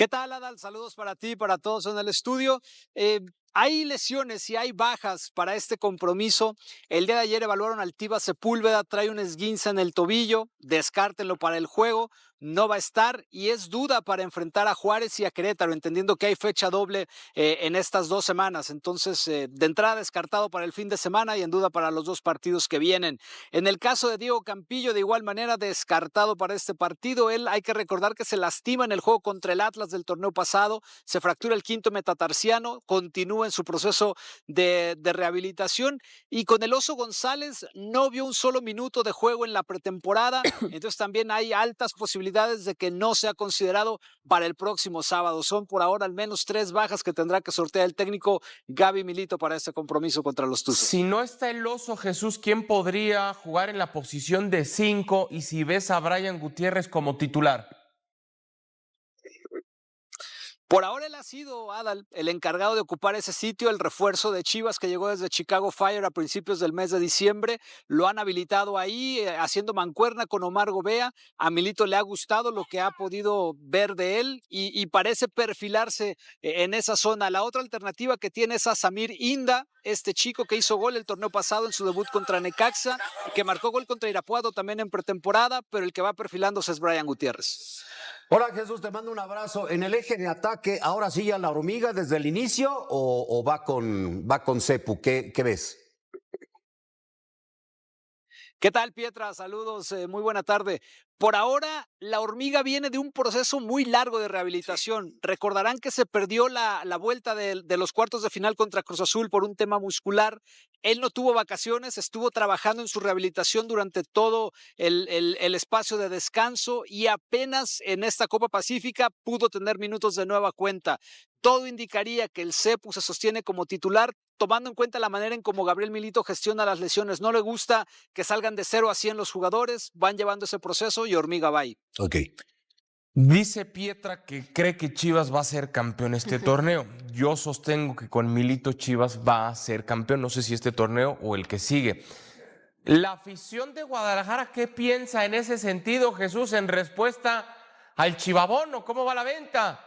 ¿Qué tal, Adal? Saludos para ti, para todos en el estudio. Hay lesiones y hay bajas para este compromiso. El día de ayer evaluaron al Tiva Sepúlveda, trae un esguince en el tobillo, descártenlo para el juego, no va a estar y es duda para enfrentar a Juárez y a Querétaro, entendiendo que hay fecha doble en estas 2 semanas. Entonces, de entrada descartado para el fin de semana y en duda para los dos partidos que vienen. En el caso de Diego Campillo, de igual manera descartado para este partido. Él hay que recordar que se lastima en el juego contra el Atlas del torneo pasado, se fractura el quinto metatarsiano, continúa en su proceso de rehabilitación y con el Oso González no vio un solo minuto de juego en la pretemporada, entonces también hay altas posibilidades de que no sea considerado para el próximo sábado. Son por ahora al menos 3 bajas que tendrá que sortear el técnico Gaby Milito para este compromiso contra los Tuzos. Si no está el Oso, Jesús, ¿quién podría jugar en la posición de 5? Y si ves a Brian Gutiérrez como titular. Por ahora él ha sido, Adal, el encargado de ocupar ese sitio, el refuerzo de Chivas que llegó desde Chicago Fire a principios del mes de diciembre. Lo han habilitado ahí, haciendo mancuerna con Omar Gobea. A Milito le ha gustado lo que ha podido ver de él y parece perfilarse en esa zona. La otra alternativa que tiene es a Samir Inda, este chico que hizo gol el torneo pasado en su debut contra Necaxa, que marcó gol contra Irapuato también en pretemporada, pero el que va perfilándose es Brian Gutiérrez. Hola Jesús, te mando un abrazo. En el eje de ataque, ahora sí ya la hormiga desde el inicio o va con Cepu, ¿qué ves? ¿Qué tal, Pietra? Saludos, muy buena tarde. Por ahora, la hormiga viene de un proceso muy largo de rehabilitación. Recordarán que se perdió la vuelta de los cuartos de final contra Cruz Azul por un tema muscular. Él no tuvo vacaciones, estuvo trabajando en su rehabilitación durante todo el espacio de descanso y apenas en esta Copa Pacífica pudo tener minutos de nueva cuenta. Todo indicaría que el Cepu se sostiene como titular, tomando en cuenta la manera en cómo Gabriel Milito gestiona las lesiones. No le gusta que salgan de 0 a 100 los jugadores, van llevando ese proceso y hormiga va ahí. Ok. Dice Pietra que cree que Chivas va a ser campeón este torneo. Yo sostengo que con Milito Chivas va a ser campeón, no sé si este torneo o el que sigue. La afición de Guadalajara, ¿qué piensa en ese sentido, Jesús, en respuesta al chivabono? ¿Cómo va la venta?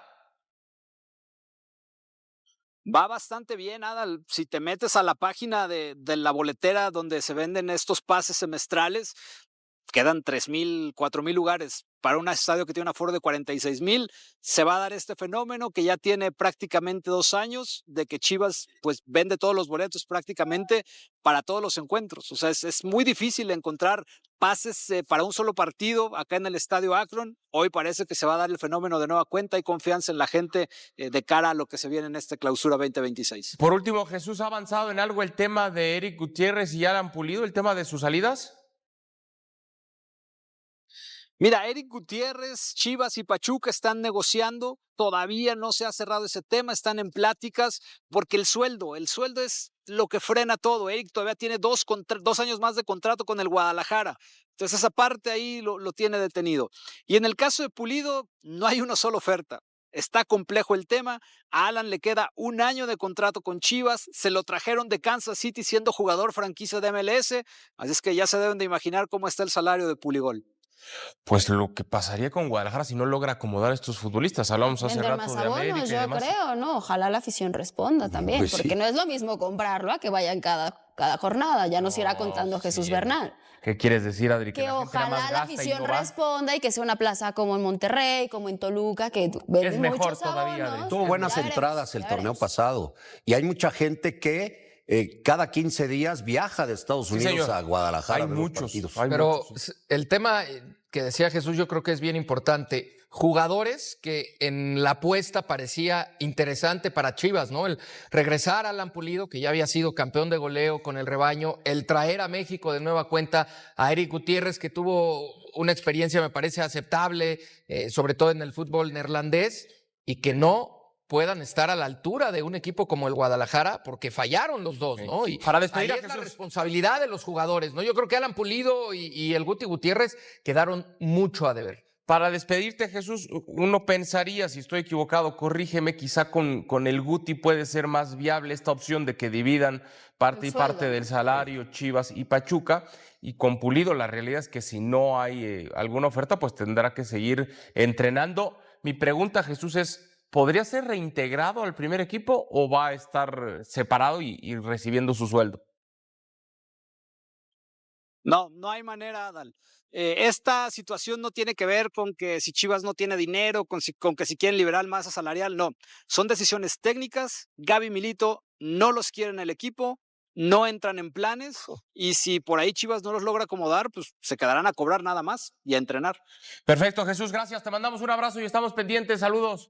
Va bastante bien, Adal. Si te metes a la página de la boletera donde se venden estos pases semestrales, quedan 3,000, 4,000 lugares para un estadio que tiene un aforo de 46,000. Se va a dar este fenómeno que ya tiene prácticamente 2 años de que Chivas pues vende todos los boletos prácticamente para todos los encuentros. O sea, es muy difícil encontrar pases para un solo partido acá en el estadio Akron. Hoy parece que se va a dar el fenómeno de nueva cuenta. Hay confianza en la gente de cara a lo que se viene en esta clausura 2026. Por último, Jesús, ¿ha avanzado en algo el tema de Eric Gutiérrez y Alan Pulido, el tema de sus salidas? Mira, Eric Gutiérrez, Chivas y Pachuca están negociando, todavía no se ha cerrado ese tema, están en pláticas, porque el sueldo es lo que frena todo. Eric todavía tiene 2 años más de contrato con el Guadalajara, entonces esa parte ahí lo tiene detenido. Y en el caso de Pulido, no hay una sola oferta. Está complejo el tema, a Alan le queda 1 año de contrato con Chivas, se lo trajeron de Kansas City siendo jugador franquicia de MLS, así es que ya se deben de imaginar cómo está el salario de Puligol. Pues lo que pasaría con Guadalajara si no logra acomodar a estos futbolistas. Hablamos hace Vender rato más de América abonos, y yo demás. creo, ¿no? Ojalá la afición responda también, Pues sí. porque no es lo mismo comprarlo a que vayan cada jornada, ya nos irá contando Jesús sí, Bernal. ¿Qué quieres decir, Adri? Que la gente nada más ojalá la gasta y afición no va. responda y que sea una plaza como en Monterrey, como en Toluca, que venden mejor muchos todavía, abonos. Adri. Tuvo buenas Ya veremos, entradas el ya torneo veremos. pasado y hay mucha gente que cada 15 días viaja de Estados Sí, Unidos señor. a Guadalajara Hay a ver los muchos, partidos. hay Pero muchos. el tema que decía Jesús yo creo que es bien importante. Jugadores que en la apuesta parecía interesante para Chivas, ¿no? El regresar a Alan Pulido, que ya había sido campeón de goleo con el rebaño, el traer a México de nueva cuenta a Eric Gutiérrez, que tuvo una experiencia, me parece, aceptable, sobre todo en el fútbol neerlandés, y que no puedan estar a la altura de un equipo como el Guadalajara, porque fallaron los dos, ¿no? Y Para despedir ahí a es la Jesús. responsabilidad de los jugadores, ¿no? Yo creo que Alan Pulido y el Guti Gutiérrez quedaron mucho a deber. Para despedirte, Jesús, uno pensaría, si estoy equivocado, corrígeme, quizá con el Guti puede ser más viable esta opción de que dividan parte El y parte sueldo, del ¿no? salario, Chivas y Pachuca, y con Pulido la realidad es que si no hay alguna oferta, pues tendrá que seguir entrenando. Mi pregunta, Jesús, es, ¿podría ser reintegrado al primer equipo o va a estar separado y recibiendo su sueldo? No, no hay manera, Adal. Esta situación no tiene que ver con que si Chivas no tiene dinero, con que si quieren liberar masa salarial, no. Son decisiones técnicas. Gaby Milito no los quiere en el equipo, no entran en planes y si por ahí Chivas no los logra acomodar, pues se quedarán a cobrar nada más y a entrenar. Perfecto, Jesús, gracias. Te mandamos un abrazo y estamos pendientes. Saludos.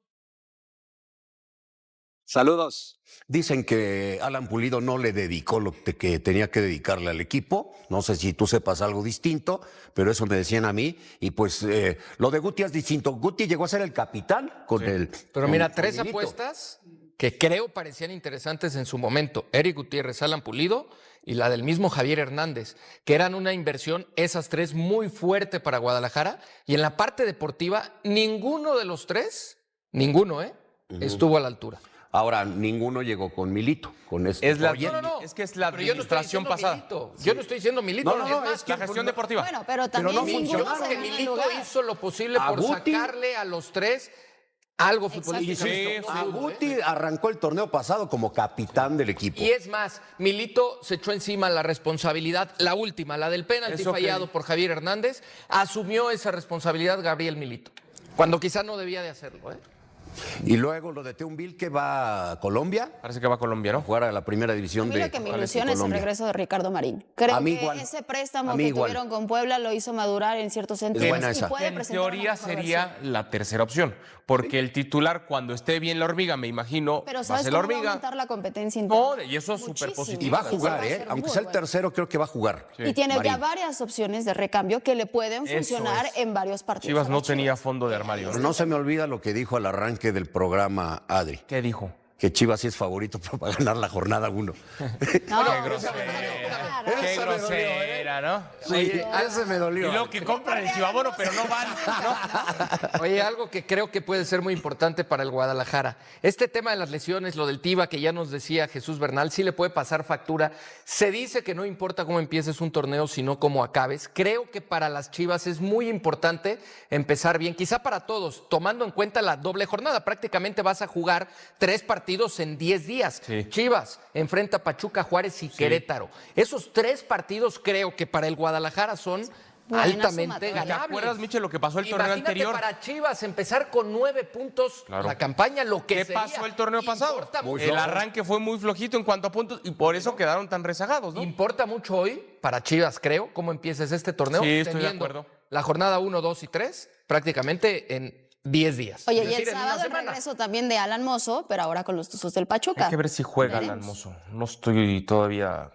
Saludos. Dicen que Alan Pulido no le dedicó lo que tenía que dedicarle al equipo. No sé si tú sepas algo distinto, pero eso me decían a mí. Y pues lo de Guti es distinto. Guti llegó a ser el capitán con el. Pero con- mira, con 3 Milito. apuestas que creo parecían interesantes en su momento. Eric Gutiérrez, Alan Pulido y la del mismo Javier Hernández, que eran una inversión, esas 3, muy fuerte para Guadalajara. Y en la parte deportiva, ninguno de los 3, estuvo a la altura. Ahora, ninguno llegó con Milito, con este Es la- proyecto. Es que es la Pero yo no estoy administración diciendo pasada. Milito. Yo no estoy diciendo Milito. No, no, no, es más, es que La gestión deportiva. Bueno, pero también no ninguno funcionaron. se que ganó el Milito lugar. hizo lo posible A por Guti. sacarle a los 3 algo Exacto. futbolístico. Sí, No A dudo, Guti arrancó el torneo pasado como capitán del equipo. Y es más, Milito se echó encima la responsabilidad, la última, la del penalti Eso que- fallado por Javier Hernández, asumió esa responsabilidad Gabriel Milito, cuando quizá no debía de hacerlo. Y luego lo de Teunville, que va a Colombia, Parece que va a Colombia, a ¿no? jugar a la primera A división mí de lo que me de ilusiona es el Colombia. regreso de Ricardo Marín. Creo A mí que igual. ese préstamo A mí que igual. tuvieron con Puebla lo hizo madurar en ciertos sentidos buena y esa. puede En presentar una teoría mejor sería versión. la tercera opción, porque el titular cuando esté bien la hormiga, me imagino, Pero va a ¿sabes ser la cómo va a hormiga. aumentar la competencia No, interna? y eso es súper Muchísimo. positivo. Y va a Sí, jugar, va a ¿eh? ser Aunque muy sea el bueno. tercero, creo que va a jugar. Y tiene ya Marín. varias opciones de recambio que le pueden Eso funcionar es. en varios partidos. Chivas a no las tenía Chivas. fondo de armario. Pero ¿no? no se me olvida lo que dijo al arranque del programa Adri, ¿Qué dijo? que Chivas sí es favorito para ganar la jornada 1. No, Qué claro. Qué grosera, ¿no? Sí, ese me Y dolió. luego que compran el chivabono, pero no van. Oye, algo que creo que puede ser muy importante para el Guadalajara. Este tema de las lesiones, lo del Tiva, que ya nos decía Jesús Bernal, sí le puede pasar factura. Se dice que no importa cómo empieces un torneo, sino cómo acabes. Creo que para las Chivas es muy importante empezar bien, quizá para todos, tomando en cuenta la doble jornada. Prácticamente vas a jugar 3 partidos en 10 días. Sí. Chivas enfrenta a Pachuca, Juárez y Querétaro. Esos 3 partidos creo que para el Guadalajara son Buena altamente sumatoria. ganables. ¿Te acuerdas, Michel, lo que pasó el torneo Imagínate anterior? para Chivas empezar con 9 puntos Claro. la campaña, lo que ¿Qué sería. pasó el torneo pasado? Importa, El arranque fue muy flojito en cuanto a puntos y por eso quedaron tan rezagados, ¿no? importa mucho hoy para Chivas, creo, cómo empieces este torneo. Sí, estoy de teniendo acuerdo. La jornada 1, 2 y 3 prácticamente en 10 días. Oye, Es y decir, el en una sábado el semana. regreso también de Alan Mozo, pero ahora con los Tuzos del Pachuca. Hay que ver si juega el Veremos. Almozo. No estoy todavía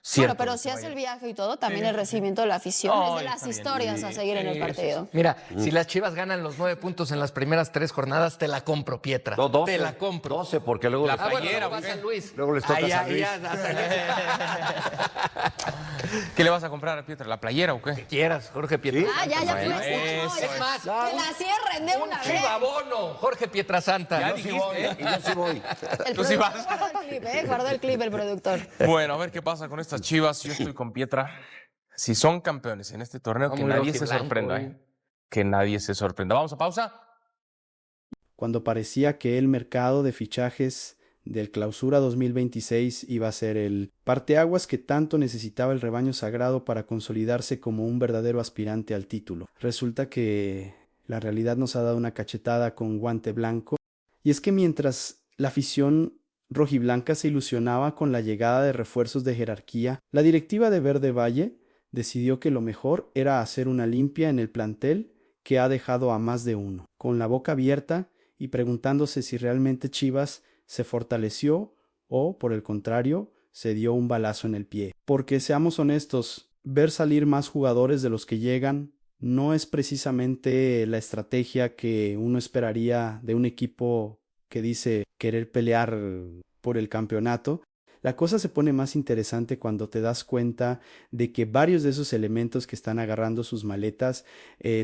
cierto. Bueno, pero de si que hace vaya. el viaje y todo, también el recibimiento de la afición No, es de las está bien. historias a seguir en el Sí, partido. Mira, si las Chivas ganan los 9 puntos en las primeras 3 jornadas, te la compro, Pietra. No, 12. Te la compro. 12, porque luego La les Ah, bueno, playera, luego va ¿o qué? San Luis. Luego les toca Ay, San ay, Luis. ya, a San Luis. ¿Qué le vas a comprar a Pietra? ¿La playera o qué? Quieras, Jorge Pietra. Ah, ya Bueno, fue. eso es más, que la cierren de Un una vez. chivabono, Jorge Pietrasanta. Ya Yo sí dijiste, voy, ¿eh? y yo sí voy. El Tú sí productor vas. guardó el clip, guardó el clip el productor. Bueno, a ver qué pasa con estas Chivas. Yo estoy con Pietra. Si son campeones en este torneo, Está que muy nadie se rojiblanco, sorprenda. hoy. Que nadie se sorprenda. Vamos a pausa. Cuando parecía que el mercado de fichajes del Clausura 2026 iba a ser el parteaguas que tanto necesitaba el rebaño sagrado para consolidarse como un verdadero aspirante al título. Resulta que la realidad nos ha dado una cachetada con guante blanco, y es que mientras la afición rojiblanca se ilusionaba con la llegada de refuerzos de jerarquía, la directiva de Verde Valle decidió que lo mejor era hacer una limpia en el plantel que ha dejado a más de uno, con la boca abierta y preguntándose si realmente Chivas se fortaleció o, por el contrario, se dio un balazo en el pie. Porque seamos honestos, ver salir más jugadores de los que llegan no es precisamente la estrategia que uno esperaría de un equipo que dice querer pelear por el campeonato. La cosa se pone más interesante cuando te das cuenta de que varios de esos elementos que están agarrando sus maletas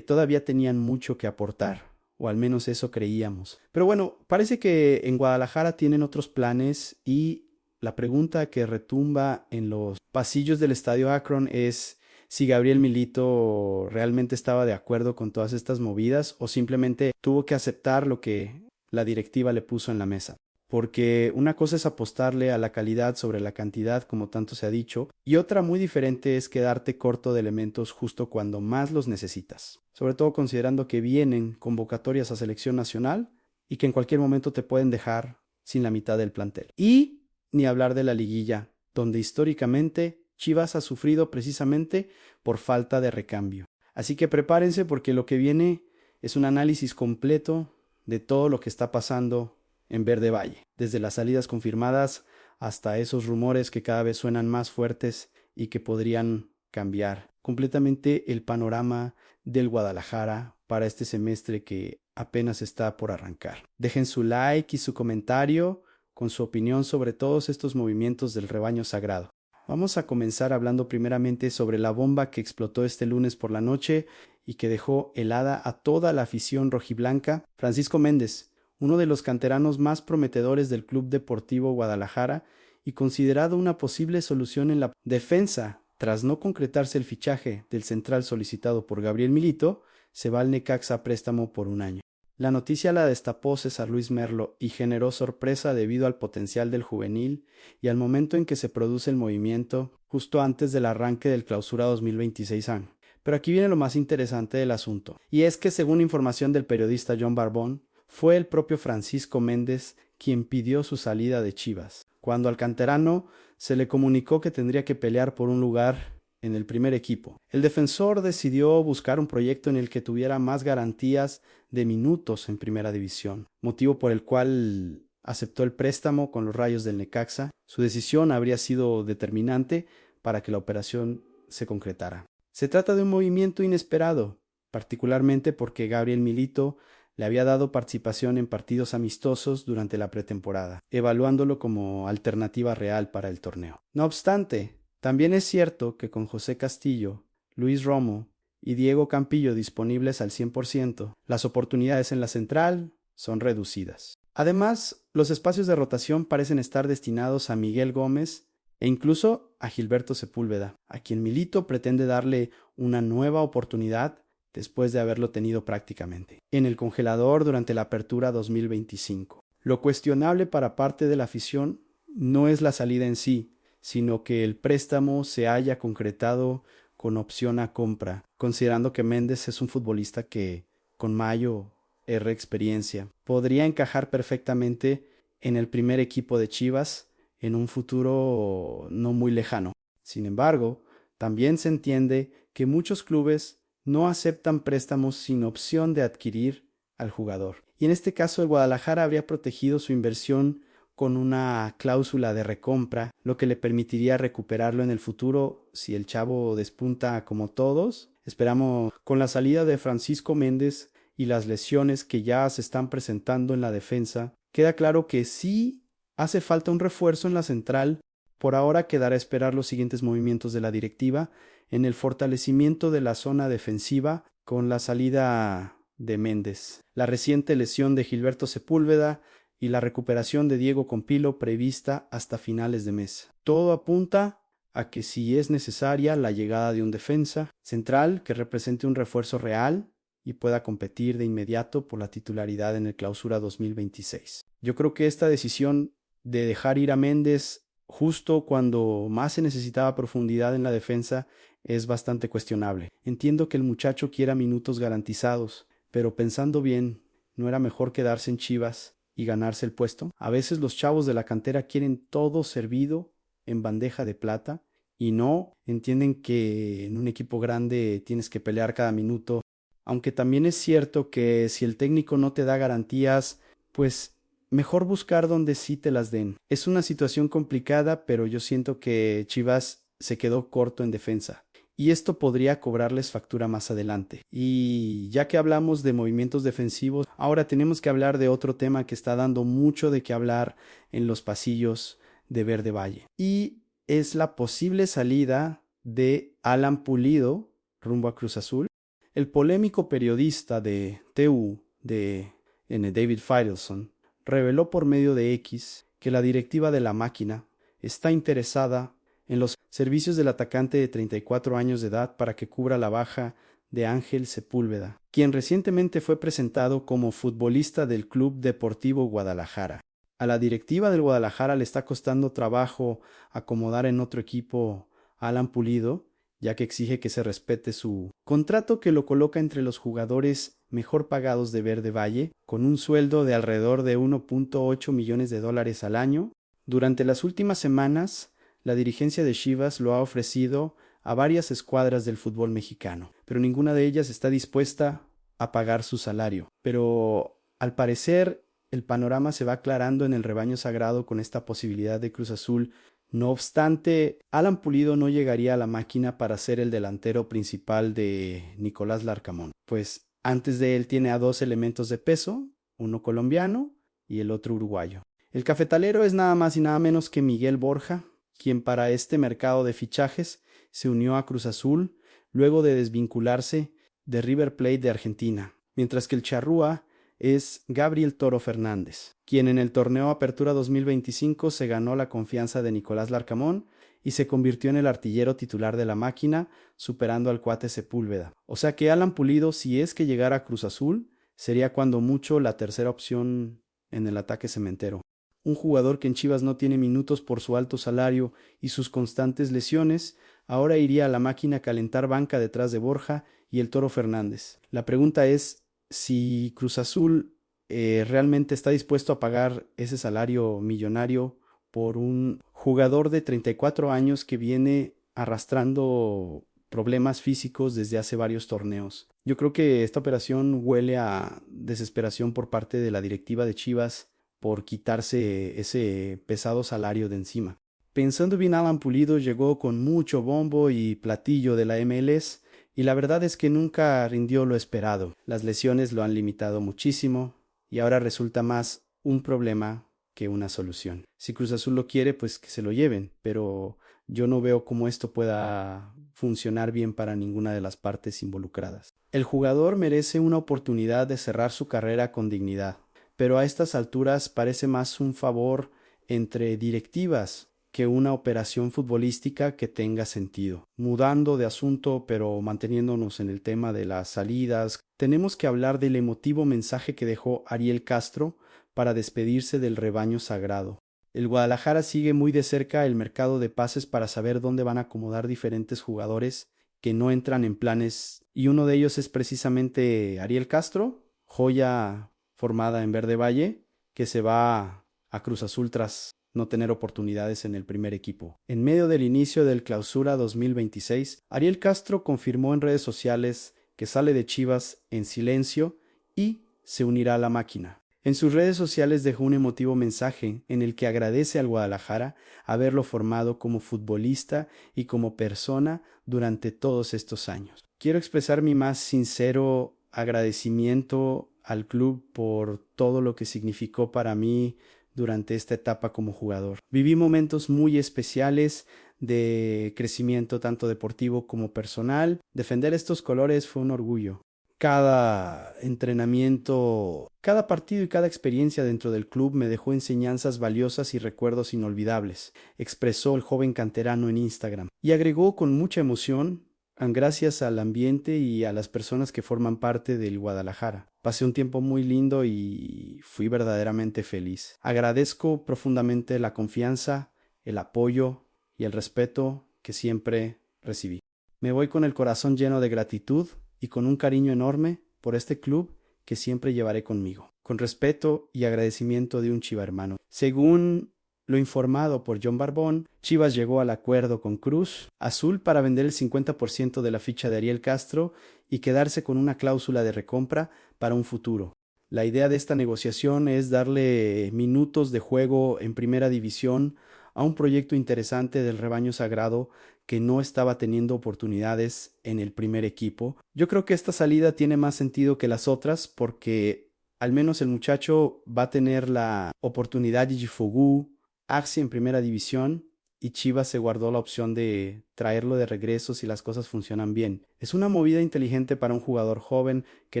todavía tenían mucho que aportar, o al menos eso creíamos. Pero bueno, parece que en Guadalajara tienen otros planes y la pregunta que retumba en los pasillos del Estadio Akron es si Gabriel Milito realmente estaba de acuerdo con todas estas movidas o simplemente tuvo que aceptar lo que la directiva le puso en la mesa. Porque una cosa es apostarle a la calidad sobre la cantidad, como tanto se ha dicho, y otra muy diferente es quedarte corto de elementos justo cuando más los necesitas. Sobre todo considerando que vienen convocatorias a selección nacional y que en cualquier momento te pueden dejar sin la mitad del plantel. Y ni hablar de la liguilla, donde históricamente Chivas ha sufrido precisamente por falta de recambio. Así que prepárense porque lo que viene es un análisis completo de todo lo que está pasando en Verde Valle, desde las salidas confirmadas hasta esos rumores que cada vez suenan más fuertes y que podrían cambiar completamente el panorama del Guadalajara para este semestre que apenas está por arrancar. Dejen su like y su comentario con su opinión sobre todos estos movimientos del rebaño sagrado. Vamos a comenzar hablando primeramente sobre la bomba que explotó este lunes por la noche y que dejó helada a toda la afición rojiblanca. Francisco Méndez, uno de los canteranos más prometedores del Club Deportivo Guadalajara y considerado una posible solución en la defensa tras no concretarse el fichaje del central solicitado por Gabriel Milito, se va al Necaxa a préstamo por un año. La noticia la destapó César Luis Merlo y generó sorpresa debido al potencial del juvenil y al momento en que se produce el movimiento justo antes del arranque del Clausura 2026 año. Pero aquí viene lo más interesante del asunto, y es que según información del periodista John Barbón, fue el propio Francisco Méndez quien pidió su salida de Chivas, cuando al canterano se le comunicó que tendría que pelear por un lugar en el primer equipo. El defensor decidió buscar un proyecto en el que tuviera más garantías de minutos en primera división, motivo por el cual aceptó el préstamo con los Rayos del Necaxa. Su decisión habría sido determinante para que la operación se concretara. Se trata de un movimiento inesperado, particularmente porque Gabriel Milito le había dado participación en partidos amistosos durante la pretemporada, evaluándolo como alternativa real para el torneo. No obstante, también es cierto que con José Castillo, Luis Romo y Diego Campillo disponibles al 100%, las oportunidades en la central son reducidas. Además, los espacios de rotación parecen estar destinados a Miguel Gómez e incluso a Gilberto Sepúlveda, a quien Milito pretende darle una nueva oportunidad después de haberlo tenido prácticamente en el congelador durante la apertura 2025. Lo cuestionable para parte de la afición no es la salida en sí, sino que el préstamo se haya concretado con opción a compra, considerando que Méndez es un futbolista que, con mayor experiencia, podría encajar perfectamente en el primer equipo de Chivas en un futuro no muy lejano. Sin embargo, también se entiende que muchos clubes no aceptan préstamos sin opción de adquirir al jugador. Y en este caso el Guadalajara habría protegido su inversión con una cláusula de recompra, lo que le permitiría recuperarlo en el futuro si el chavo despunta como todos. Esperamos con la salida de Francisco Méndez y las lesiones que ya se están presentando en la defensa, queda claro que sí hace falta un refuerzo en la central. Por ahora quedará a esperar los siguientes movimientos de la directiva en el fortalecimiento de la zona defensiva con la salida de Méndez, la reciente lesión de Gilberto Sepúlveda y la recuperación de Diego Campillo prevista hasta finales de mes. Todo apunta a que si es necesaria la llegada de un defensa central que represente un refuerzo real y pueda competir de inmediato por la titularidad en el Clausura 2026. Yo creo que esta decisión de dejar ir a Méndez justo cuando más se necesitaba profundidad en la defensa es bastante cuestionable. Entiendo que el muchacho quiera minutos garantizados, pero pensando bien, ¿no era mejor quedarse en Chivas y ganarse el puesto? A veces los chavos de la cantera quieren todo servido en bandeja de plata y no entienden que en un equipo grande tienes que pelear cada minuto. Aunque también es cierto que si el técnico no te da garantías, pues mejor buscar donde sí te las den. Es una situación complicada, pero yo siento que Chivas se quedó corto en defensa. Y esto podría cobrarles factura más adelante. Y ya que hablamos de movimientos defensivos, ahora tenemos que hablar de otro tema que está dando mucho de qué hablar en los pasillos de Verde Valle. Y es la posible salida de Alan Pulido rumbo a Cruz Azul. El polémico periodista de TU, David Faitelson, reveló por medio de X que la directiva de la máquina está interesada en los servicios del atacante de 34 años de edad para que cubra la baja de Ángel Sepúlveda, quien recientemente fue presentado como futbolista del Club Deportivo Guadalajara. A la directiva del Guadalajara le está costando trabajo acomodar en otro equipo a Alan Pulido, ya que exige que se respete su contrato que lo coloca entre los jugadores mejor pagados de Verde Valle, con un sueldo de alrededor de 1.8 millones de dólares al año. Durante las últimas semanas, la dirigencia de Chivas lo ha ofrecido a varias escuadras del fútbol mexicano, pero ninguna de ellas está dispuesta a pagar su salario. Pero al parecer el panorama se va aclarando en el rebaño sagrado con esta posibilidad de Cruz Azul. No obstante, Alan Pulido no llegaría a la máquina para ser el delantero principal de Nicolás Larcamón, pues antes de él tiene a dos elementos de peso, uno colombiano y el otro uruguayo. El cafetalero es nada más y nada menos que Miguel Borja, quien para este mercado de fichajes se unió a Cruz Azul luego de desvincularse de River Plate de Argentina, mientras que el charrúa es Gabriel Toro Fernández, quien en el torneo Apertura 2025 se ganó la confianza de Nicolás Larcamón y se convirtió en el artillero titular de la máquina, superando al cuate Sepúlveda. O sea que Alan Pulido, si es que llegara a Cruz Azul, sería cuando mucho la tercera opción en el ataque cementero. Un jugador que en Chivas no tiene minutos por su alto salario y sus constantes lesiones, ahora iría a la máquina a calentar banca detrás de Borja y el Toro Fernández. La pregunta es si Cruz Azul realmente está dispuesto a pagar ese salario millonario por un jugador de 34 años que viene arrastrando problemas físicos desde hace varios torneos. Yo creo que esta operación huele a desesperación por parte de la directiva de Chivas por quitarse ese pesado salario de encima. Pensando bien, Alan Pulido llegó con mucho bombo y platillo de la MLS y la verdad es que nunca rindió lo esperado. Las lesiones lo han limitado muchísimo y ahora resulta más un problema que una solución. Si Cruz Azul lo quiere, pues que se lo lleven, pero yo no veo cómo esto pueda funcionar bien para ninguna de las partes involucradas. El jugador merece una oportunidad de cerrar su carrera con dignidad, pero a estas alturas parece más un favor entre directivas que una operación futbolística que tenga sentido. Mudando de asunto, pero manteniéndonos en el tema de las salidas, tenemos que hablar del emotivo mensaje que dejó Ariel Castro para despedirse del rebaño sagrado. El Guadalajara sigue muy de cerca el mercado de pases para saber dónde van a acomodar diferentes jugadores que no entran en planes, y uno de ellos es precisamente Ariel Castro, joya formada en Verde Valle, que se va a Cruz Azul tras no tener oportunidades en el primer equipo. En medio del inicio del Clausura 2026, Ariel Castro confirmó en redes sociales que sale de Chivas en silencio y se unirá a la máquina. En sus redes sociales dejó un emotivo mensaje en el que agradece al Guadalajara haberlo formado como futbolista y como persona durante todos estos años. Quiero expresar mi más sincero agradecimiento al club por todo lo que significó para mí durante esta etapa como jugador. Viví momentos muy especiales de crecimiento tanto deportivo como personal. Defender estos colores fue un orgullo. Cada entrenamiento, cada partido y cada experiencia dentro del club me dejó enseñanzas valiosas y recuerdos inolvidables, expresó el joven canterano en Instagram. Y agregó con mucha emoción: gracias al ambiente y a las personas que forman parte del Guadalajara. Pasé un tiempo muy lindo y fui verdaderamente feliz. Agradezco profundamente la confianza, el apoyo y el respeto que siempre recibí. Me voy con el corazón lleno de gratitud y con un cariño enorme por este club que siempre llevaré conmigo. Con respeto y agradecimiento de un Chiva hermano. Según lo informado por John Barbón, Chivas llegó al acuerdo con Cruz Azul para vender el 50% de la ficha de Ariel Castro y quedarse con una cláusula de recompra para un futuro. La idea de esta negociación es darle minutos de juego en primera división a un proyecto interesante del rebaño sagrado que no estaba teniendo oportunidades en el primer equipo. Yo creo que esta salida tiene más sentido que las otras porque al menos el muchacho va a tener la oportunidad de Gifogu, Axi en primera división y Chivas se guardó la opción de traerlo de regreso si las cosas funcionan bien. Es una movida inteligente para un jugador joven que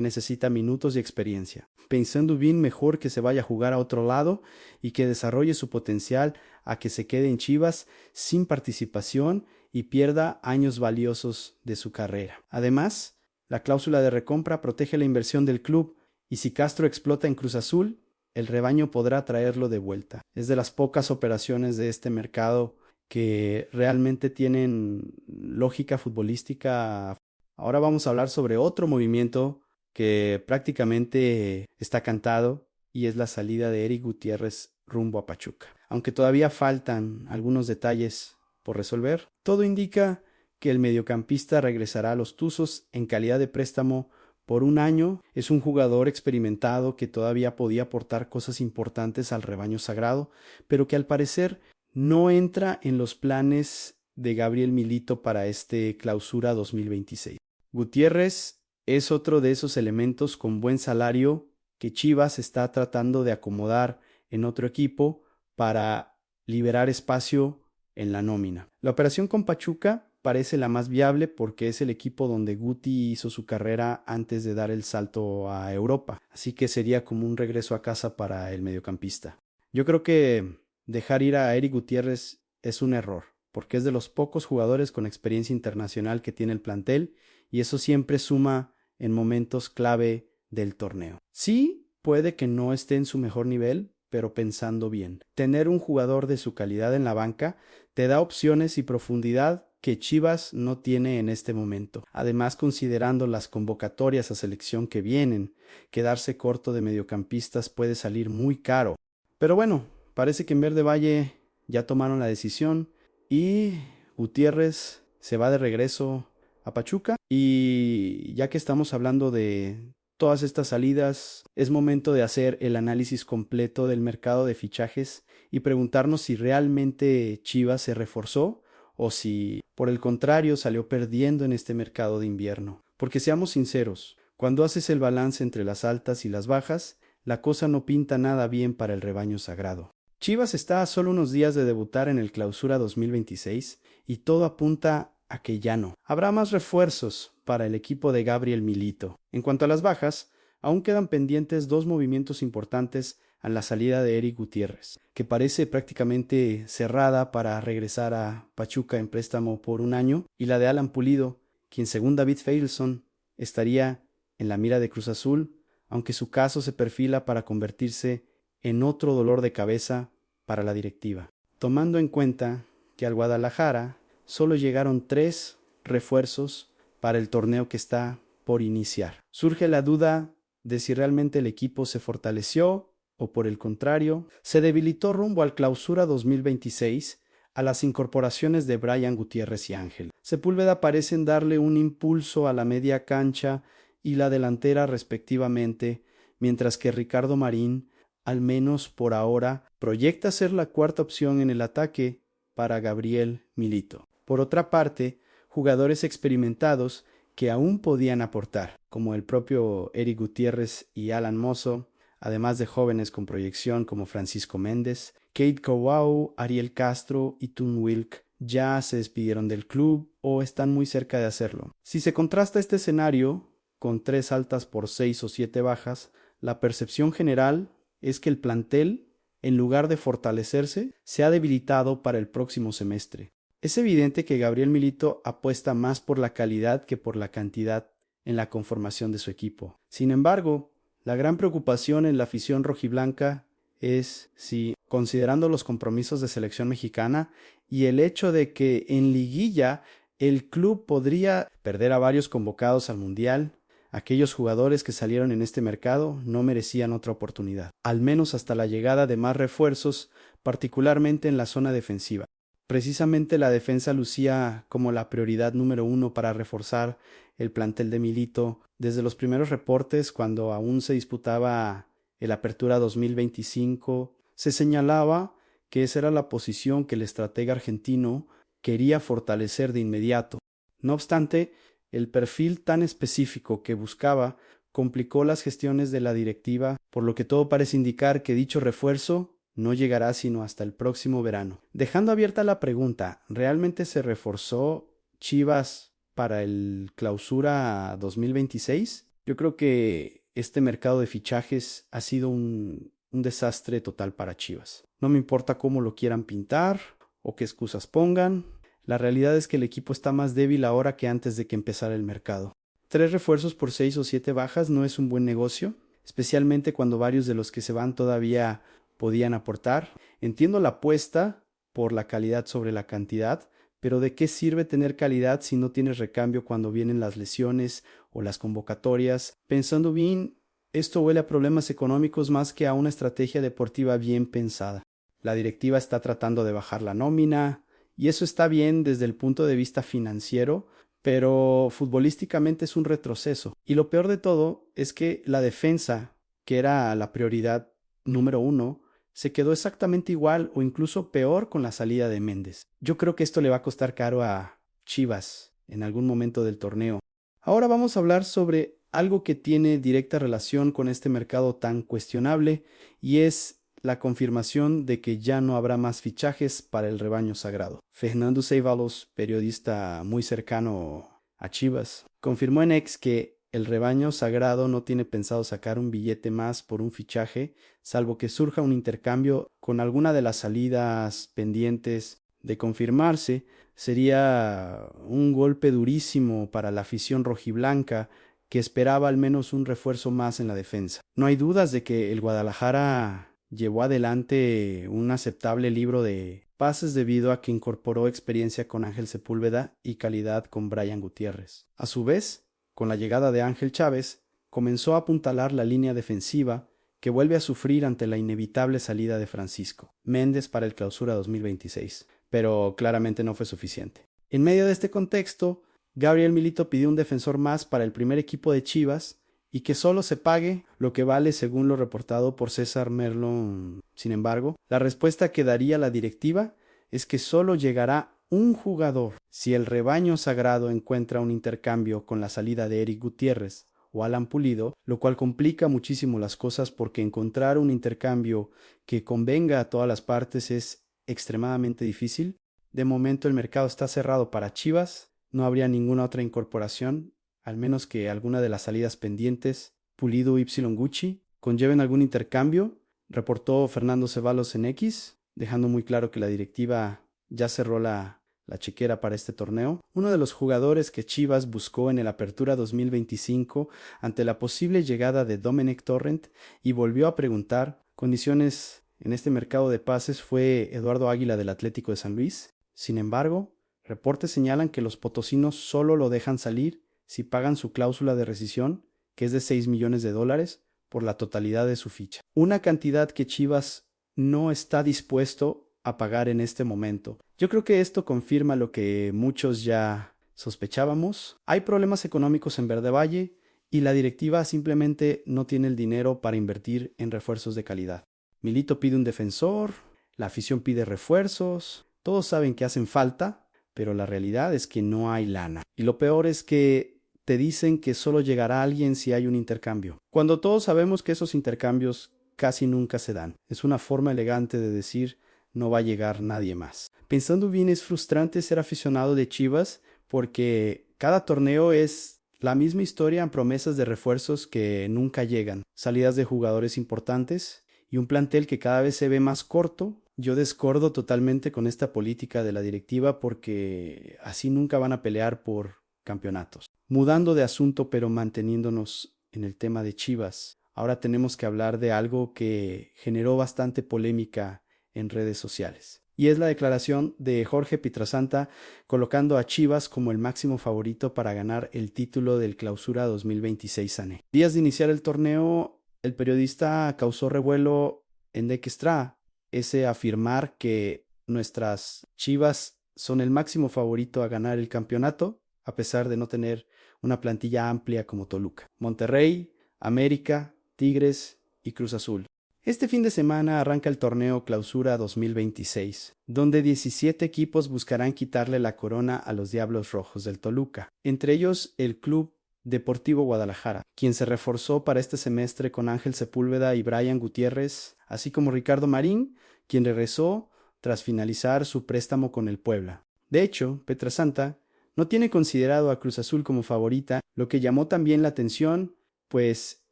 necesita minutos y experiencia. Pensando bien, mejor que se vaya a jugar a otro lado y que desarrolle su potencial a que se quede en Chivas sin participación y pierda años valiosos de su carrera. Además, la cláusula de recompra protege la inversión del club y si Castro explota en Cruz Azul, el rebaño podrá traerlo de vuelta. Es de las pocas operaciones de este mercado que realmente tienen lógica futbolística. Ahora vamos a hablar sobre otro movimiento que prácticamente está cantado y es la salida de Eric Gutiérrez rumbo a Pachuca. Aunque todavía faltan algunos detalles por resolver, todo indica que el mediocampista regresará a los Tuzos en calidad de préstamo por un año. Es un jugador experimentado que todavía podía aportar cosas importantes al rebaño sagrado, pero que al parecer no entra en los planes de Gabriel Milito para este clausura 2026. Gutiérrez es otro de esos elementos con buen salario que Chivas está tratando de acomodar en otro equipo para liberar espacio en la nómina. La operación con Pachuca parece la más viable porque es el equipo donde Guti hizo su carrera antes de dar el salto a Europa, así que sería como un regreso a casa para el mediocampista. Yo creo que dejar ir a Eric Gutiérrez es un error, porque es de los pocos jugadores con experiencia internacional que tiene el plantel y eso siempre suma en momentos clave del torneo. Sí, puede que no esté en su mejor nivel, pero pensando bien. Tener un jugador de su calidad en la banca te da opciones y profundidad que Chivas no tiene en este momento. Además, considerando las convocatorias a selección que vienen, quedarse corto de mediocampistas puede salir muy caro. Pero bueno, parece que en Verde Valle ya tomaron la decisión y Gutiérrez se va de regreso a Pachuca. Y ya que estamos hablando de todas estas salidas, es momento de hacer el análisis completo del mercado de fichajes y preguntarnos si realmente Chivas se reforzó o si, por el contrario, salió perdiendo en este mercado de invierno. Porque seamos sinceros, cuando haces el balance entre las altas y las bajas, la cosa no pinta nada bien para el rebaño sagrado. Chivas está a solo unos días de debutar en el Clausura 2026 y todo apunta a que ya no. Habrá más refuerzos para el equipo de Gabriel Milito. En cuanto a las bajas, aún quedan pendientes dos movimientos importantes a la salida de Eric Gutiérrez, que parece prácticamente cerrada para regresar a Pachuca en préstamo por un año, y la de Alan Pulido, quien según David Faitelson estaría en la mira de Cruz Azul, aunque su caso se perfila para convertirse en otro dolor de cabeza para la directiva, tomando en cuenta que al Guadalajara solo llegaron 3 refuerzos para el torneo que está por iniciar. Surge la duda de si realmente el equipo se fortaleció o por el contrario, se debilitó rumbo al Clausura 2026 a las incorporaciones de Brian Gutiérrez y Ángel. Sepúlveda parecen darle un impulso a la media cancha y la delantera respectivamente, mientras que Ricardo Marín, al menos por ahora, proyecta ser la cuarta opción en el ataque para Gabriel Milito. Por otra parte, jugadores experimentados que aún podían aportar, como el propio Eric Gutiérrez y Alan Mozo, además de jóvenes con proyección como Francisco Méndez, Kate Kowau, Ariel Castro y Tun Wilk, ya se despidieron del club o están muy cerca de hacerlo. Si se contrasta este escenario con 3 altas por 6 o 7 bajas, la percepción general es que el plantel, en lugar de fortalecerse, se ha debilitado para el próximo semestre. Es evidente que Gabriel Milito apuesta más por la calidad que por la cantidad en la conformación de su equipo. Sin embargo, la gran preocupación en la afición rojiblanca es si, considerando los compromisos de selección mexicana y el hecho de que en liguilla el club podría perder a varios convocados al Mundial, aquellos jugadores que salieron en este mercado no merecían otra oportunidad, al menos hasta la llegada de más refuerzos, particularmente en la zona defensiva. Precisamente la defensa lucía como la prioridad número 1 para reforzar el plantel de Milito. Desde los primeros reportes, cuando aún se disputaba el Apertura 2025, se señalaba que esa era la posición que el estratega argentino quería fortalecer de inmediato. No obstante, el perfil tan específico que buscaba complicó las gestiones de la directiva, por lo que todo parece indicar que dicho refuerzo no llegará sino hasta el próximo verano. Dejando abierta la pregunta, ¿realmente se reforzó Chivas para el Clausura 2026? Yo creo que este mercado de fichajes ha sido un desastre total para Chivas. No me importa cómo lo quieran pintar o qué excusas pongan. La realidad es que el equipo está más débil ahora que antes de que empezara el mercado. 3 refuerzos por 6 o 7 bajas no es un buen negocio, especialmente cuando varios de los que se van todavía podían aportar. Entiendo la apuesta por la calidad sobre la cantidad, pero ¿de qué sirve tener calidad si no tienes recambio cuando vienen las lesiones o las convocatorias? Pensando bien, esto huele a problemas económicos más que a una estrategia deportiva bien pensada. La directiva está tratando de bajar la nómina, y eso está bien desde el punto de vista financiero, pero futbolísticamente es un retroceso. Y lo peor de todo es que la defensa, que era la prioridad número 1, se quedó exactamente igual o incluso peor con la salida de Méndez. Yo creo que esto le va a costar caro a Chivas en algún momento del torneo. Ahora vamos a hablar sobre algo que tiene directa relación con este mercado tan cuestionable, y es la confirmación de que ya no habrá más fichajes para el rebaño sagrado. Fernando Ceballos, periodista muy cercano a Chivas, confirmó en X que el rebaño sagrado no tiene pensado sacar un billete más por un fichaje, salvo que surja un intercambio con alguna de las salidas pendientes de confirmarse. Sería un golpe durísimo para la afición rojiblanca, que esperaba al menos un refuerzo más en la defensa. No hay dudas de que el Guadalajara llevó adelante un aceptable libro de pases debido a que incorporó experiencia con Ángel Sepúlveda y calidad con Brian Gutiérrez. A su vez, con la llegada de Ángel Chávez, comenzó a apuntalar la línea defensiva, que vuelve a sufrir ante la inevitable salida de Francisco Méndez para el Clausura 2026, pero claramente no fue suficiente. En medio de este contexto, Gabriel Milito pidió un defensor más para el primer equipo de Chivas, y que solo se pague lo que vale según lo reportado por César Merlo. Sin embargo, la respuesta que daría la directiva es que solo llegará un jugador si el rebaño sagrado encuentra un intercambio con la salida de Eric Gutiérrez o Alan Pulido, lo cual complica muchísimo las cosas porque encontrar un intercambio que convenga a todas las partes es extremadamente difícil. De momento el mercado está cerrado para Chivas, no habría ninguna otra incorporación, al menos que alguna de las salidas pendientes, Pulido y Gucci, conlleven algún intercambio, reportó Fernando Ceballos en X, dejando muy claro que la directiva ya cerró la chequera para este torneo. Uno de los jugadores que Chivas buscó en el Apertura 2025 ante la posible llegada de Domenech Torrent y volvió a preguntar condiciones en este mercado de pases fue Eduardo Águila del Atlético de San Luis. Sin embargo, reportes señalan que los potosinos solo lo dejan salir si pagan su cláusula de rescisión, que es de $6 millones, por la totalidad de su ficha. Una cantidad que Chivas no está dispuesto a pagar en este momento. Yo creo que esto confirma lo que muchos ya sospechábamos. Hay problemas económicos en Verde Valle y la directiva simplemente no tiene el dinero para invertir en refuerzos de calidad. Milito pide un defensor, la afición pide refuerzos, todos saben que hacen falta, pero la realidad es que no hay lana. Y lo peor es que te dicen que solo llegará alguien si hay un intercambio, cuando todos sabemos que esos intercambios casi nunca se dan. Es una forma elegante de decir no va a llegar nadie más. Pensando bien, es frustrante ser aficionado de Chivas porque cada torneo es la misma historia en promesas de refuerzos que nunca llegan, salidas de jugadores importantes y un plantel que cada vez se ve más corto. Yo discordo totalmente con esta política de la directiva porque así nunca van a pelear por campeonatos. Mudando de asunto pero manteniéndonos en el tema de Chivas, ahora tenemos que hablar de algo que generó bastante polémica en redes sociales. Y es la declaración de Jorge Pietrasanta colocando a Chivas como el máximo favorito para ganar el título del Clausura 2026 Sané. Días de iniciar el torneo, el periodista causó revuelo en Extra, ese afirmar que nuestras Chivas son el máximo favorito a ganar el campeonato, a pesar de no tener una plantilla amplia como Toluca, Monterrey, América, Tigres y Cruz Azul. Este fin de semana arranca el torneo Clausura 2026, donde 17 equipos buscarán quitarle la corona a los Diablos Rojos del Toluca, entre ellos el club Deportivo Guadalajara, quien se reforzó para este semestre con Ángel Sepúlveda y Brian Gutiérrez, así como Ricardo Marín, quien regresó tras finalizar su préstamo con el Puebla. De hecho, Pietrasanta no tiene considerado a Cruz Azul como favorita, lo que llamó también la atención, pues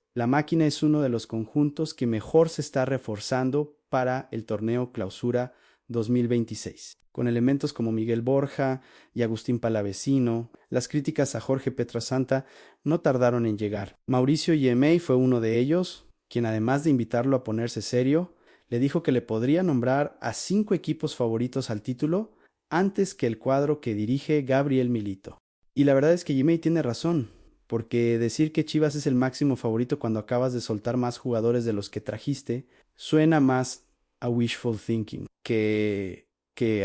la máquina es uno de los conjuntos que mejor se está reforzando para el torneo Clausura 2026. Con elementos como Miguel Borja y Agustín Palavecino, las críticas a Jorge Pietrasanta no tardaron en llegar. Mauricio Yemey fue uno de ellos, quien además de invitarlo a ponerse serio, le dijo que le podría nombrar a 5 equipos favoritos al título antes que el cuadro que dirige Gabriel Milito. Y la verdad es que Yemey tiene razón, porque decir que Chivas es el máximo favorito cuando acabas de soltar más jugadores de los que trajiste, suena más a wishful thinking que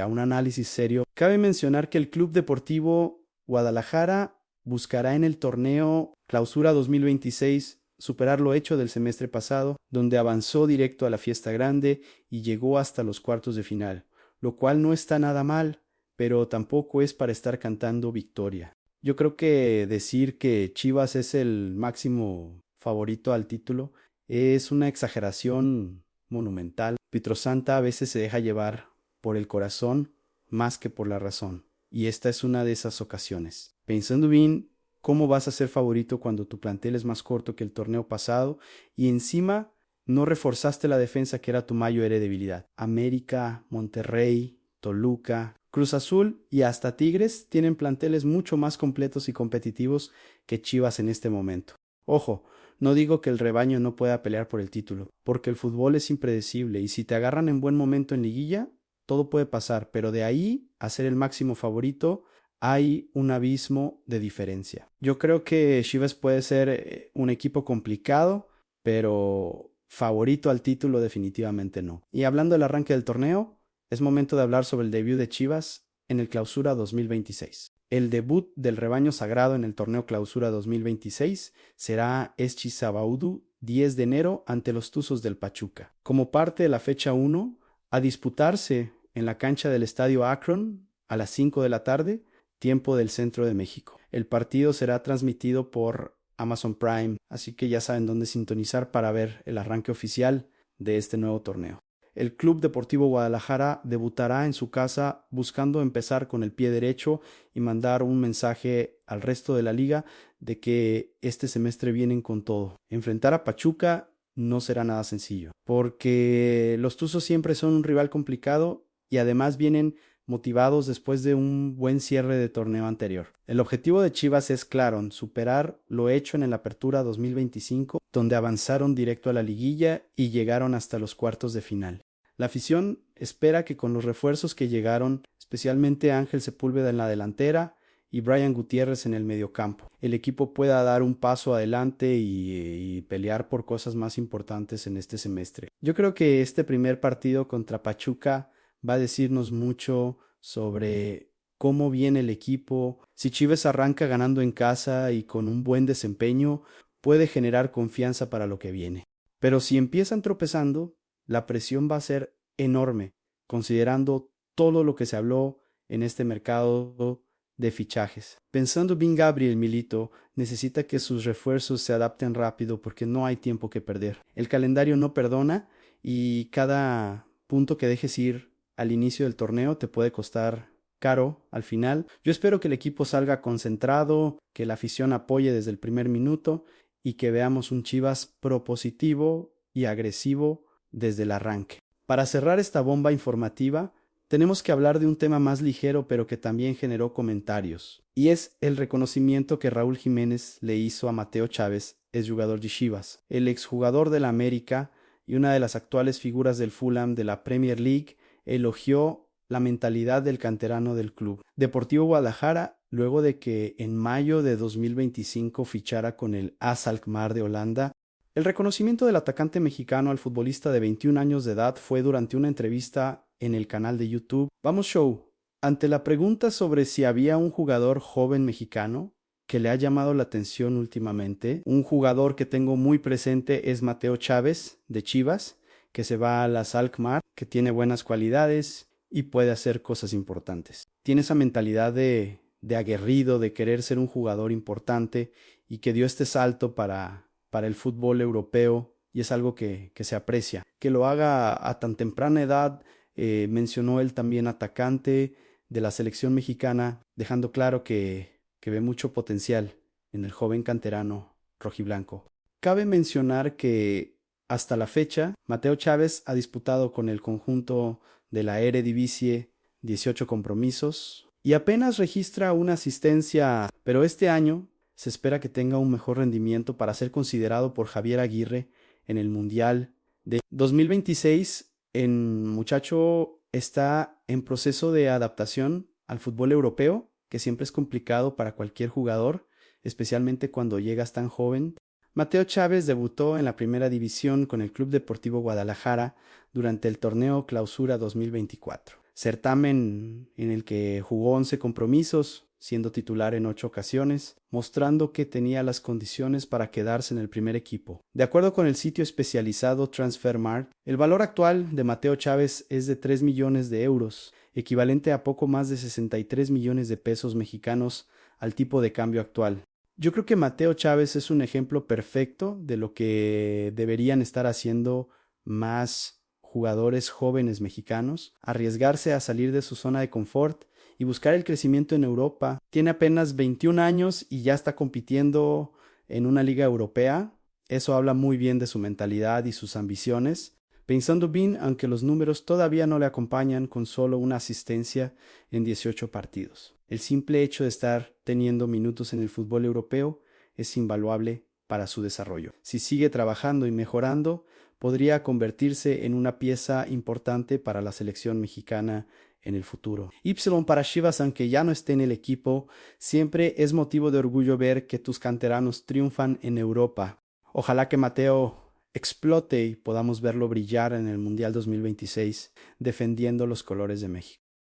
a un análisis serio. Cabe mencionar que el Club Deportivo Guadalajara buscará en el torneo Clausura 2026 superar lo hecho del semestre pasado, donde avanzó directo a la fiesta grande y llegó hasta los cuartos de final, lo cual no está nada mal, pero tampoco es para estar cantando victoria. Yo creo que decir que Chivas es el máximo favorito al título es una exageración monumental. Pietrasanta a veces se deja llevar por el corazón más que por la razón, y esta es una de esas ocasiones. Pensando bien, ¿cómo vas a ser favorito cuando tu plantel es más corto que el torneo pasado y encima no reforzaste la defensa que era tu mayor debilidad? América, Monterrey, Toluca, Cruz Azul y hasta Tigres tienen planteles mucho más completos y competitivos que Chivas en este momento. Ojo, no digo que el rebaño no pueda pelear por el título, porque el fútbol es impredecible y si te agarran en buen momento en liguilla, todo puede pasar, pero de ahí a ser el máximo favorito hay un abismo de diferencia. Yo creo que Chivas puede ser un equipo complicado, pero favorito al título definitivamente no. Y hablando del arranque del torneo, es momento de hablar sobre el debut de Chivas en el Clausura 2026. El debut del rebaño sagrado en el torneo Clausura 2026 será Escizabaudu 10 de enero ante los Tuzos del Pachuca. Como parte de la fecha 1, a disputarse en la cancha del Estadio Akron a las 5 de la tarde, tiempo del centro de México. El partido será transmitido por Amazon Prime, así que ya saben dónde sintonizar para ver el arranque oficial de este nuevo torneo. El Club Deportivo Guadalajara debutará en su casa buscando empezar con el pie derecho y mandar un mensaje al resto de la liga de que este semestre vienen con todo. Enfrentar a Pachuca no será nada sencillo, porque los Tuzos siempre son un rival complicado y además vienen motivados después de un buen cierre de torneo anterior. El objetivo de Chivas es claro, superar lo hecho en el Apertura 2025, donde avanzaron directo a la liguilla y llegaron hasta los cuartos de final. La afición espera que con los refuerzos que llegaron, especialmente Ángel Sepúlveda en la delantera y Brian Gutiérrez en el mediocampo, el equipo pueda dar un paso adelante y pelear por cosas más importantes en este semestre. Yo creo que este primer partido contra Pachuca va a decirnos mucho sobre cómo viene el equipo. Si Chivas arranca ganando en casa y con un buen desempeño, puede generar confianza para lo que viene. Pero si empiezan tropezando, la presión va a ser enorme, considerando todo lo que se habló en este mercado de fichajes. Pensando bien, Gabriel Milito necesita que sus refuerzos se adapten rápido porque no hay tiempo que perder. El calendario no perdona y cada punto que dejes ir al inicio del torneo te puede costar caro al final. Yo espero que el equipo salga concentrado, que la afición apoye desde el primer minuto y que veamos un Chivas propositivo y agresivo desde el arranque. Para cerrar esta bomba informativa, tenemos que hablar de un tema más ligero pero que también generó comentarios, y es el reconocimiento que Raúl Jiménez le hizo a Mateo Chávez, exjugador de Chivas. El exjugador de la América y una de las actuales figuras del Fulham de la Premier League elogió la mentalidad del canterano del club. Deportivo Guadalajara, luego de que en mayo de 2025 fichara con el AS Alkmaar de Holanda, el reconocimiento del atacante mexicano al futbolista de 21 años de edad fue durante una entrevista en el canal de YouTube Vamos Show. Ante la pregunta sobre si había un jugador joven mexicano que le ha llamado la atención últimamente, un jugador que tengo muy presente es Mateo Chávez de Chivas, que se va a las Alkmaar, que tiene buenas cualidades y puede hacer cosas importantes. Tiene esa mentalidad de aguerrido, de querer ser un jugador importante y que dio este salto para el fútbol europeo, y es algo que se aprecia. Que lo haga a tan temprana edad, mencionó él también atacante de la selección mexicana, dejando claro que ve mucho potencial en el joven canterano rojiblanco. Cabe mencionar que hasta la fecha, Mateo Chávez ha disputado con el conjunto de la Eredivisie 18 compromisos y apenas registra una asistencia, pero este año se espera que tenga un mejor rendimiento para ser considerado por Javier Aguirre en el Mundial de 2026. El muchacho está en proceso de adaptación al fútbol europeo, que siempre es complicado para cualquier jugador, especialmente cuando llegas tan joven. Mateo Chávez debutó en la primera división con el Club Deportivo Guadalajara durante el torneo Clausura 2024, certamen en el que jugó 11 compromisos, siendo titular en 8 ocasiones, mostrando que tenía las condiciones para quedarse en el primer equipo. De acuerdo con el sitio especializado Transfermarkt, el valor actual de Mateo Chávez es de 3 millones de euros, equivalente a poco más de 63 millones de pesos mexicanos al tipo de cambio actual. Yo creo que Mateo Chávez es un ejemplo perfecto de lo que deberían estar haciendo más jugadores jóvenes mexicanos, arriesgarse a salir de su zona de confort y buscar el crecimiento en Europa. Tiene apenas 21 años y ya está compitiendo en una liga europea. Eso habla muy bien de su mentalidad y sus ambiciones. Pensando bien, aunque los números todavía no le acompañan con solo una asistencia en 18 partidos. El simple hecho de estar teniendo minutos en el fútbol europeo es invaluable para su desarrollo. Si sigue trabajando y mejorando, podría convertirse en una pieza importante para la selección mexicana en el futuro. Y para Chivas, aunque ya no esté en el equipo, siempre es motivo de orgullo ver que tus canteranos triunfan en Europa. Ojalá que Mateo explote y podamos verlo brillar en el Mundial 2026 defendiendo los colores de México.